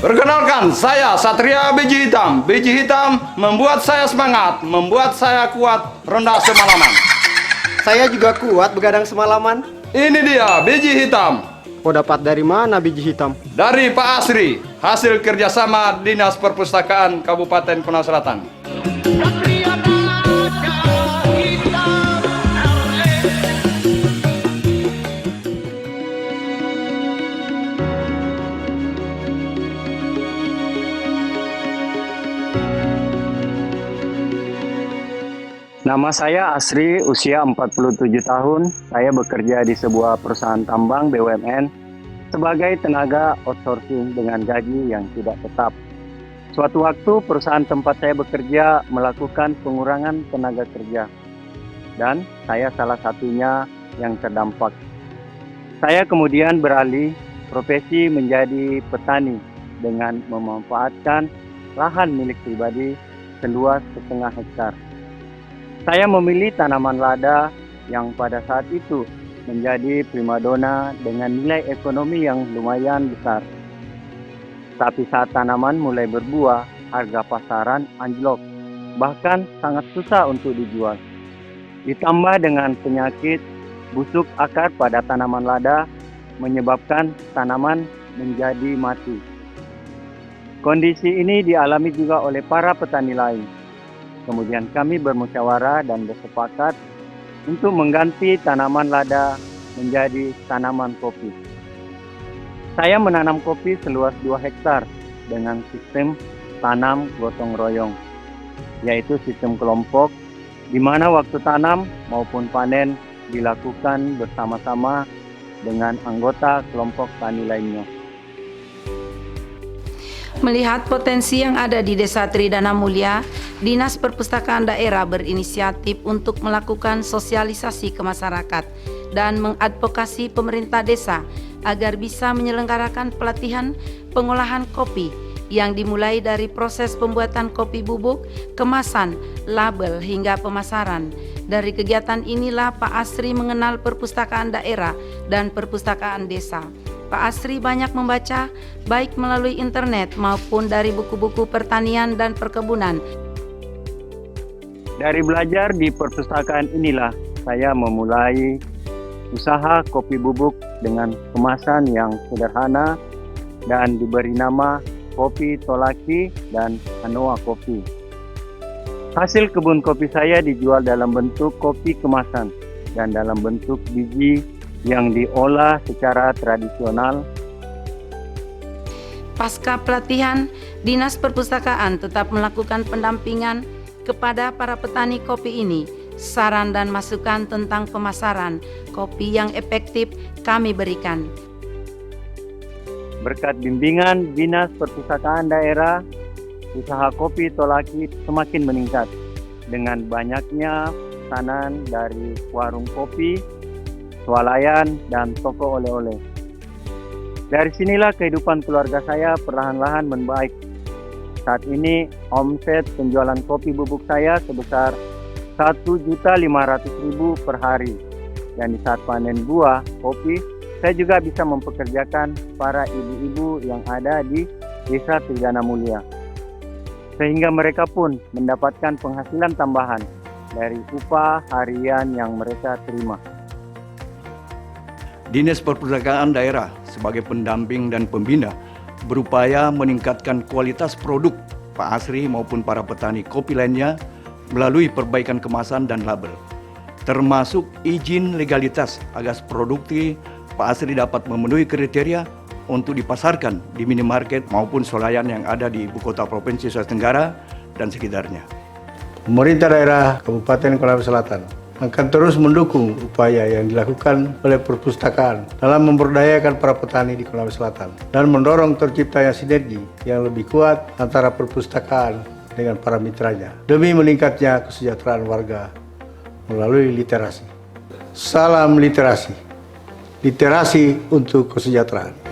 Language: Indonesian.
Perkenalkan, saya Satria Biji Hitam. Biji hitam membuat saya semangat, membuat saya kuat rendah semalaman. Saya juga kuat begadang semalaman. Ini dia biji hitam. Kau dapat dari mana biji hitam? Dari Pak Asri, hasil kerjasama Dinas Perpustakaan Kabupaten Konawe Selatan. Nama saya Asri, usia 47 tahun. Saya bekerja di sebuah perusahaan tambang BUMN sebagai tenaga outsourcing dengan gaji yang tidak tetap. Suatu waktu perusahaan tempat saya bekerja melakukan pengurangan tenaga kerja dan saya salah satunya yang terdampak. Saya kemudian beralih profesi menjadi petani dengan memanfaatkan lahan milik pribadi seluas 0,5 hektar. Saya memilih tanaman lada yang pada saat itu menjadi primadona dengan nilai ekonomi yang lumayan besar. Tapi saat tanaman mulai berbuah, harga pasaran anjlok, bahkan sangat susah untuk dijual. Ditambah dengan penyakit busuk akar pada tanaman lada menyebabkan tanaman menjadi mati. Kondisi ini dialami juga oleh para petani lain. Kemudian kami bermusyawarah dan bersepakat untuk mengganti tanaman lada menjadi tanaman kopi. Saya menanam kopi seluas 2 hektar dengan sistem tanam gotong royong, yaitu sistem kelompok, di mana waktu tanam maupun panen dilakukan bersama-sama dengan anggota kelompok tani lainnya. Melihat potensi yang ada di Desa Tridana Mulia, Dinas Perpustakaan Daerah berinisiatif untuk melakukan sosialisasi ke masyarakat dan mengadvokasi pemerintah desa agar bisa menyelenggarakan pelatihan pengolahan kopi yang dimulai dari proses pembuatan kopi bubuk, kemasan, label hingga pemasaran. Dari kegiatan inilah Pak Asri mengenal perpustakaan daerah dan perpustakaan desa. Pak Asri banyak membaca, baik melalui internet maupun dari buku-buku pertanian dan perkebunan. Dari belajar di perpustakaan inilah saya memulai usaha kopi bubuk dengan kemasan yang sederhana dan diberi nama Kopi Tolaki dan Anoa Kopi. Hasil kebun kopi saya dijual dalam bentuk kopi kemasan dan dalam bentuk biji yang diolah secara tradisional. Pasca pelatihan, Dinas Perpustakaan tetap melakukan pendampingan kepada para petani kopi ini. Saran dan masukan tentang pemasaran kopi yang efektif kami berikan. Berkat bimbingan Dinas Perpustakaan Daerah, usaha Kopi Tolaki semakin meningkat dengan banyaknya pesanan dari warung kopi, swalayan, dan toko oleh-oleh. Dari sinilah kehidupan keluarga saya perlahan-lahan membaik. Saat ini omset penjualan kopi bubuk saya sebesar 1.500.000 per hari. Dan di saat panen buah kopi, saya juga bisa mempekerjakan para ibu-ibu yang ada di Desa Tridana Mulia. Sehingga mereka pun mendapatkan penghasilan tambahan dari upah harian yang mereka terima. Dinas Perpustakaan Daerah sebagai pendamping dan pembina berupaya meningkatkan kualitas produk Pak Asri maupun para petani kopi lainnya melalui perbaikan kemasan dan label, termasuk izin legalitas agar produktif Pak Asri dapat memenuhi kriteria untuk dipasarkan di minimarket maupun swalayan yang ada di Ibu Kota Provinsi Sulawesi Tenggara dan sekitarnya. Pemerintah daerah Kabupaten Konawe Selatan akan terus mendukung upaya yang dilakukan oleh perpustakaan dalam memberdayakan para petani di Konawe Selatan dan mendorong terciptanya sinergi yang lebih kuat antara perpustakaan dengan para mitranya demi meningkatnya kesejahteraan warga melalui literasi. Salam literasi, literasi untuk kesejahteraan.